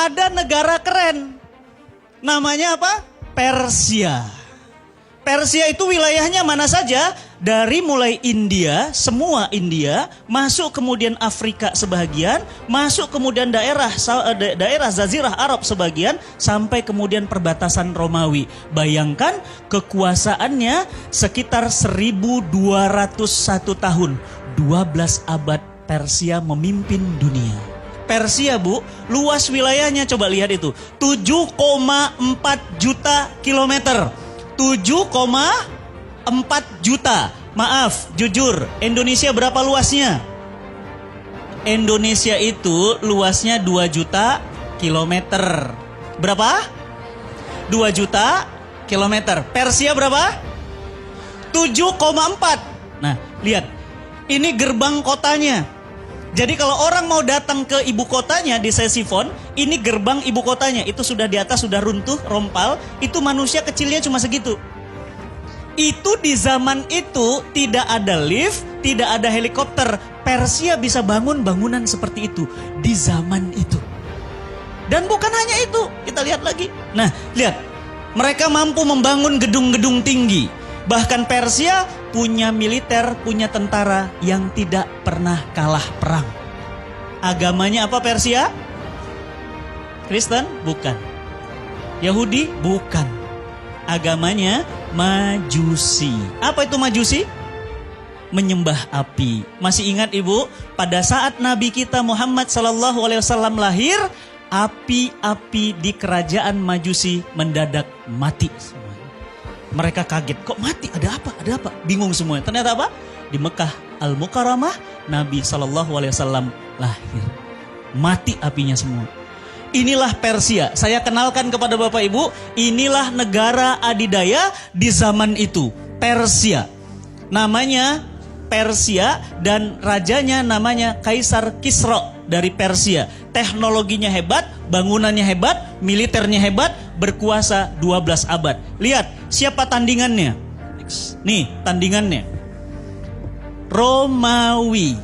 ada negara keren. Namanya apa? Persia. Persia itu wilayahnya mana saja? Dari mulai India, semua India, masuk kemudian Afrika sebagian, masuk kemudian daerah Jazirah Arab sebagian, sampai kemudian perbatasan Romawi. Bayangkan kekuasaannya sekitar 1201 tahun. 12 abad Persia memimpin dunia. Persia, Bu, luas wilayahnya coba lihat itu. 7,4 juta kilometer. 7,4 juta. Maaf, jujur, Indonesia berapa luasnya? Indonesia itu luasnya 2 juta kilometer. Berapa? 2 juta kilometer. Persia berapa? 7,4. Nah, lihat. Ini gerbang kotanya. Jadi kalau orang mau datang ke ibu kotanya di Ctesiphon, ini gerbang ibu kotanya. Itu sudah di atas, sudah runtuh, rompal. Itu manusia kecilnya cuma segitu. Itu di zaman itu tidak ada lift, tidak ada helikopter. Persia bisa bangun bangunan seperti itu di zaman itu. Dan bukan hanya itu, kita lihat lagi. Nah, lihat. Mereka mampu membangun gedung-gedung tinggi. Bahkan Persia punya militer, punya tentara yang tidak pernah kalah perang. Agamanya apa Persia? Kristen? Bukan. Yahudi? Bukan. Agamanya Majusi. Apa itu Majusi? Menyembah api. Masih ingat Ibu? Pada saat Nabi kita Muhammad SAW lahir, api-api di kerajaan Majusi mendadak mati semua. Mereka kaget, kok mati? Ada apa? Ada apa? Bingung semuanya. Ternyata apa? Di Mekah Al-Mukarramah, Nabi SAW lahir. Mati apinya semua. Inilah Persia. Saya kenalkan kepada Bapak Ibu, inilah negara adidaya di zaman itu. Persia. Namanya Persia dan rajanya namanya Kaisar Kisra dari Persia. Teknologinya hebat, bangunannya hebat, militernya hebat, berkuasa 12 abad. Lihat, siapa tandingannya? Nih, tandingannya. Romawi,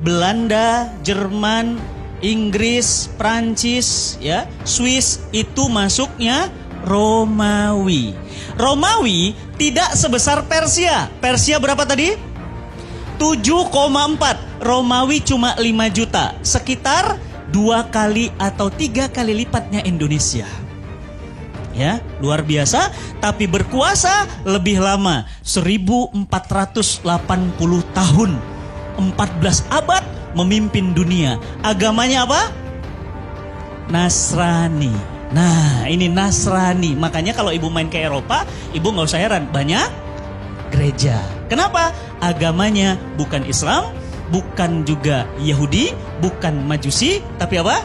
Belanda, Jerman, Inggris, Prancis, ya, Swiss, itu masuknya Romawi. Romawi tidak sebesar Persia. Persia berapa tadi? 7,4. Romawi cuma 5 juta. Sekitar 2 kali atau 3 kali lipatnya Indonesia. Ya, luar biasa, tapi berkuasa lebih lama, 1480 tahun. 14 abad memimpin dunia. Agamanya apa? Nasrani. Nah, ini Nasrani. Makanya kalau ibu main ke Eropa, ibu gak usah heran, banyak gereja. Kenapa? Agamanya bukan Islam, bukan juga Yahudi, bukan Majusi, tapi apa?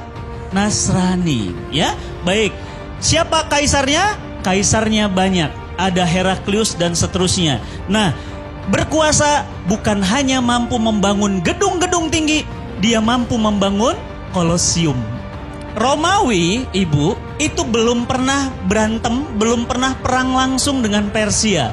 Nasrani. Ya, baik. Siapa kaisarnya? Kaisarnya banyak. Ada Heraklius dan seterusnya. Nah, berkuasa bukan hanya mampu membangun gedung-gedung tinggi, dia mampu membangun kolosium. Romawi, Ibu, itu belum pernah berantem, belum pernah perang langsung dengan Persia.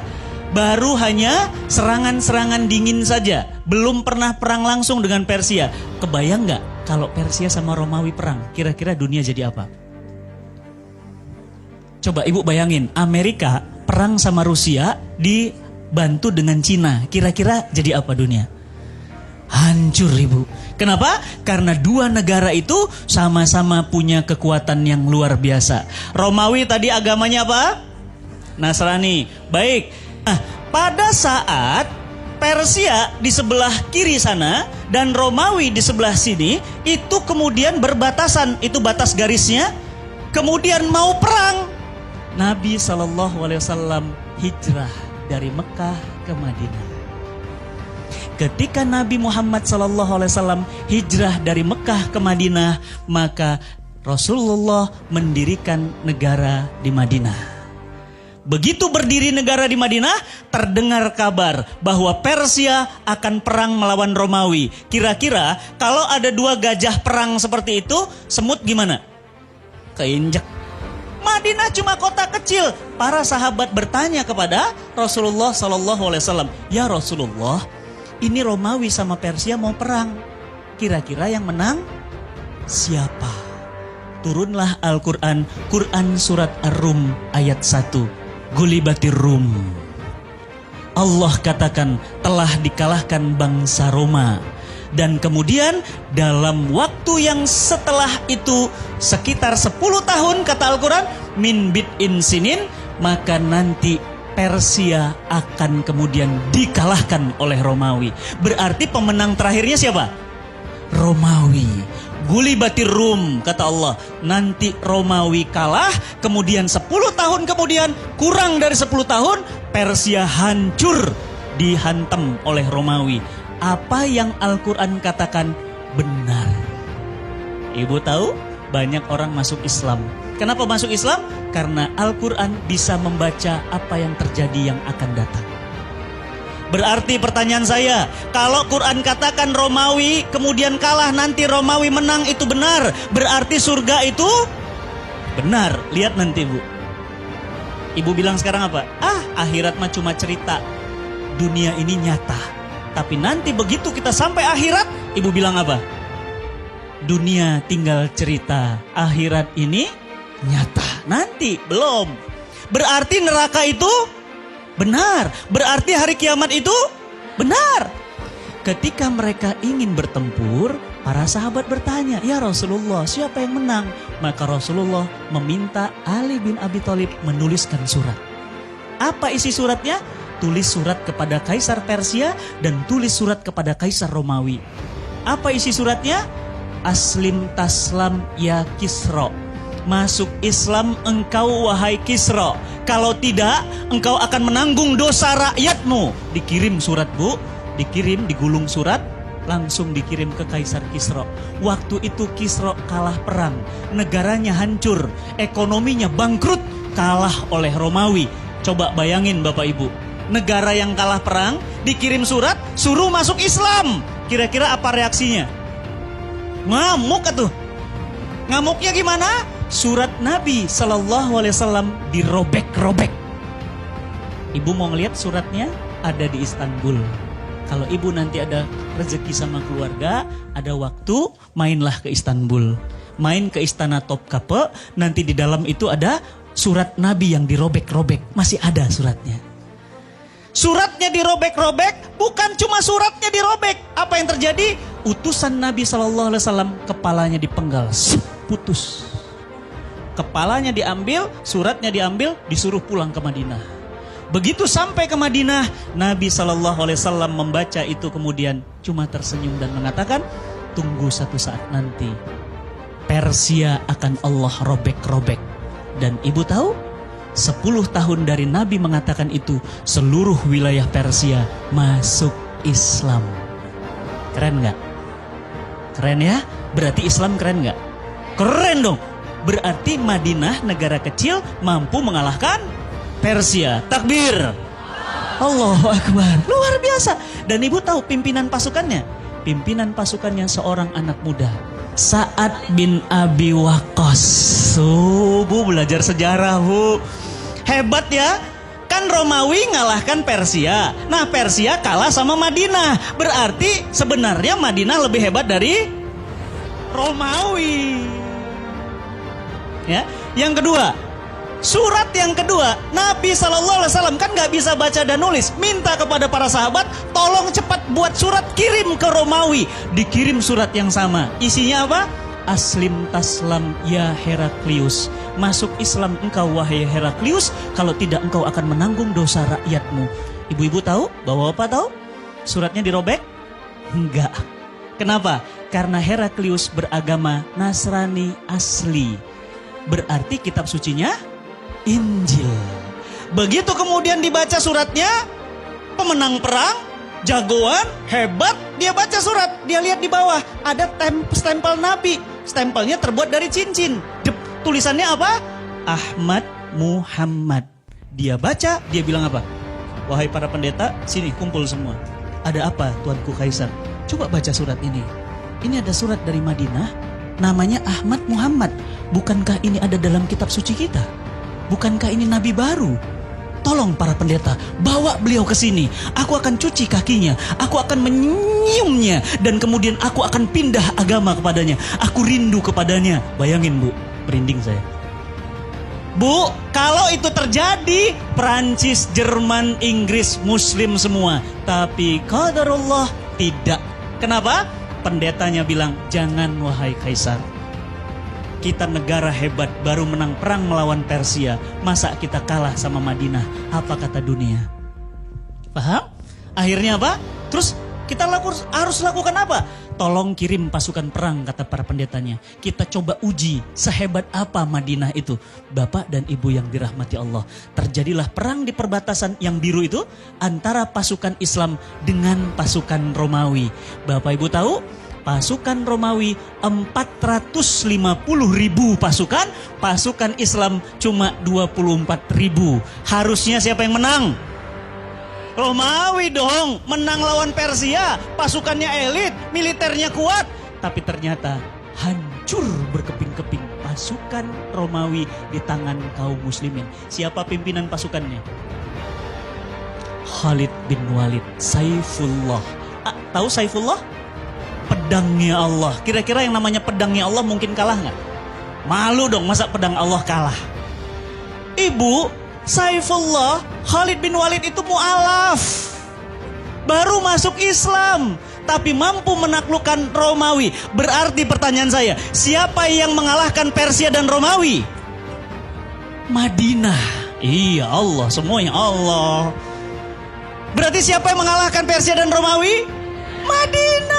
Baru hanya serangan-serangan dingin saja, belum pernah perang langsung dengan Persia. Kebayang nggak kalau Persia sama Romawi perang? Kira-kira dunia jadi apa? Coba Ibu bayangin, Amerika perang sama Rusia dibantu dengan Cina. Kira-kira jadi apa dunia? Hancur Ibu. Kenapa? Karena dua negara itu sama-sama punya kekuatan yang luar biasa. Romawi tadi agamanya apa? Nasrani. Baik. Nah, pada saat Persia di sebelah kiri sana dan Romawi di sebelah sini, itu kemudian berbatasan, itu batas garisnya. Kemudian mau perang, Nabi SAW hijrah dari Mekah ke Madinah. Ketika Nabi Muhammad SAW hijrah dari Mekah ke Madinah, maka Rasulullah mendirikan negara di Madinah. Begitu berdiri negara di Madinah, terdengar kabar bahwa Persia akan perang melawan Romawi. Kira-kira kalau ada dua gajah perang seperti itu, semut gimana? Keinjek. Madinah cuma kota kecil. Para sahabat bertanya kepada Rasulullah SAW, "Ya Rasulullah, ini Romawi sama Persia mau perang. Kira-kira yang menang siapa?" turunlah Al-Quran, Quran surat Ar-Rum ayat 1. Gulibatir Rum. Allah katakan telah dikalahkan bangsa Roma. Dan kemudian dalam waktu yang setelah itu sekitar 10 tahun kata Al-Quran, min bid'in sinin, maka nanti Persia akan kemudian dikalahkan oleh Romawi. Berarti pemenang terakhirnya siapa? Romawi. Gulibatir Rum, kata Allah. Nanti Romawi kalah, kemudian 10 tahun kemudian, kurang dari 10 tahun, Persia hancur, dihantam oleh Romawi. Apa yang Al-Quran katakan benar. Ibu tahu banyak orang masuk Islam. Kenapa masuk Islam? Karena Al-Quran bisa membaca apa yang terjadi yang akan datang. Berarti pertanyaan saya, kalau Quran katakan Romawi kemudian kalah, nanti Romawi menang, itu benar. Berarti surga itu benar. Lihat nanti Bu. Ibu bilang sekarang apa? Akhirat mah cuma cerita. Dunia ini nyata. Tapi nanti begitu kita sampai akhirat, ibu bilang apa? Dunia tinggal cerita, akhirat ini nyata. Nanti belum. Berarti neraka itu benar. Berarti hari kiamat itu benar. Ketika mereka ingin bertempur, para sahabat bertanya, "Ya Rasulullah, siapa yang menang?" Maka Rasulullah meminta Ali bin Abi Thalib menuliskan surat. Apa isi suratnya? Tulis surat kepada Kaisar Persia dan tulis surat kepada Kaisar Romawi. Apa isi suratnya? Aslim taslam ya Kisra. Masuk Islam engkau wahai Kisra. Kalau tidak, engkau akan menanggung dosa rakyatmu. Dikirim surat Bu, dikirim, digulung surat, langsung dikirim ke Kaisar Kisra. Waktu itu Kisra kalah perang, negaranya hancur, ekonominya bangkrut, kalah oleh Romawi. Coba bayangin Bapak Ibu. Negara yang kalah perang, dikirim surat, suruh masuk Islam. Kira-kira apa reaksinya? Ngamuk atuh. Ngamuknya gimana? Surat Nabi SAW dirobek-robek. Ibu mau ngeliat suratnya? Ada di Istanbul. Kalau ibu nanti ada rezeki sama keluarga, ada waktu, mainlah ke Istanbul. Main ke Istana Topkapi, nanti di dalam itu ada surat Nabi yang dirobek-robek. Masih ada suratnya. Suratnya dirobek-robek, bukan cuma suratnya dirobek. Apa yang terjadi? Utusan Nabi SAW kepalanya dipenggal, putus. Kepalanya diambil, suratnya diambil, disuruh pulang ke Madinah. Begitu sampai ke Madinah, Nabi SAW membaca itu kemudian cuma tersenyum dan mengatakan, tunggu satu saat nanti, Persia akan Allah robek-robek. Dan ibu tahu? 10 tahun dari Nabi mengatakan itu, seluruh wilayah Persia masuk Islam. Keren gak? Keren ya? Berarti Islam keren gak? Keren dong. Berarti Madinah negara kecil mampu mengalahkan Persia. Takbir. Allahu Akbar. Luar biasa. Dan ibu tahu pimpinan pasukannya? Pimpinan pasukannya seorang anak muda, Sa'ad bin Abi Waqqas. Bu belajar sejarah Bu. Hebat ya. Kan Romawi ngalahkan Persia. Nah Persia kalah sama Madinah. Berarti sebenarnya Madinah lebih hebat dari Romawi. Ya. Yang kedua, surat yang kedua, Nabi SAW kan gak bisa baca dan nulis. Minta kepada para sahabat, tolong cepat buat surat, kirim ke Romawi. Dikirim surat yang sama. Isinya apa? Aslim taslam ya Heraklius. Masuk Islam engkau wahai Heraklius. Kalau tidak engkau akan menanggung dosa rakyatmu. Ibu-ibu tahu? Bapak-bapak tahu? Suratnya dirobek? Enggak. Kenapa? Karena Heraklius beragama Nasrani asli. Berarti kitab sucinya Injil. Begitu kemudian dibaca suratnya, pemenang perang, jagoan, hebat, dia baca surat, dia lihat di bawah ada stempel Nabi. Stempelnya terbuat dari cincin. Tulisannya apa? Ahmad Muhammad. Dia baca, dia bilang apa? Wahai para pendeta, sini kumpul semua. Ada apa Tuanku Kaisar? Coba baca surat ini. Ini ada surat dari Madinah, namanya Ahmad Muhammad. Bukankah ini ada dalam kitab suci kita? Bukankah ini nabi baru? Tolong para pendeta, bawa beliau ke sini. Aku akan cuci kakinya, aku akan menyiumnya, dan kemudian aku akan pindah agama kepadanya. Aku rindu kepadanya. Bayangin Bu, Merinding saya. Bu, kalau itu terjadi, Prancis, Jerman, Inggris, Muslim semua. Tapi qadarullah tidak. Kenapa? Pendetanya bilang, jangan wahai Kaisar. Kita negara hebat, baru menang perang melawan Persia. Masa kita kalah sama Madinah? Apa kata dunia? Paham? Akhirnya apa? Terus kita harus lakukan apa? Tolong kirim pasukan perang, kata para pendetanya. Kita coba uji sehebat apa Madinah itu. Bapak dan Ibu yang dirahmati Allah. Terjadilah perang di perbatasan yang biru itu antara pasukan Islam dengan pasukan Romawi. Bapak Ibu tahu? Pasukan Romawi 450.000 pasukan. Pasukan Islam cuma 24.000. Harusnya siapa yang menang? Romawi dong, menang lawan Persia, pasukannya elit, militernya kuat. Tapi ternyata hancur berkeping-keping pasukan Romawi di tangan kaum muslimin. Siapa pimpinan pasukannya? Khalid bin Walid, Saifullah. Tahu Saifullah? Pedangnya Allah. Kira-kira yang namanya pedangnya Allah mungkin kalah nggak? Malu dong, masa pedang Allah kalah? Ibu, Saifullah, Khalid bin Walid itu mu'alaf. Baru masuk Islam, tapi mampu menaklukkan Romawi. Berarti pertanyaan saya, siapa yang mengalahkan Persia dan Romawi? Madinah. Iya, Allah, semuanya Allah. Berarti siapa yang mengalahkan Persia dan Romawi? Madinah.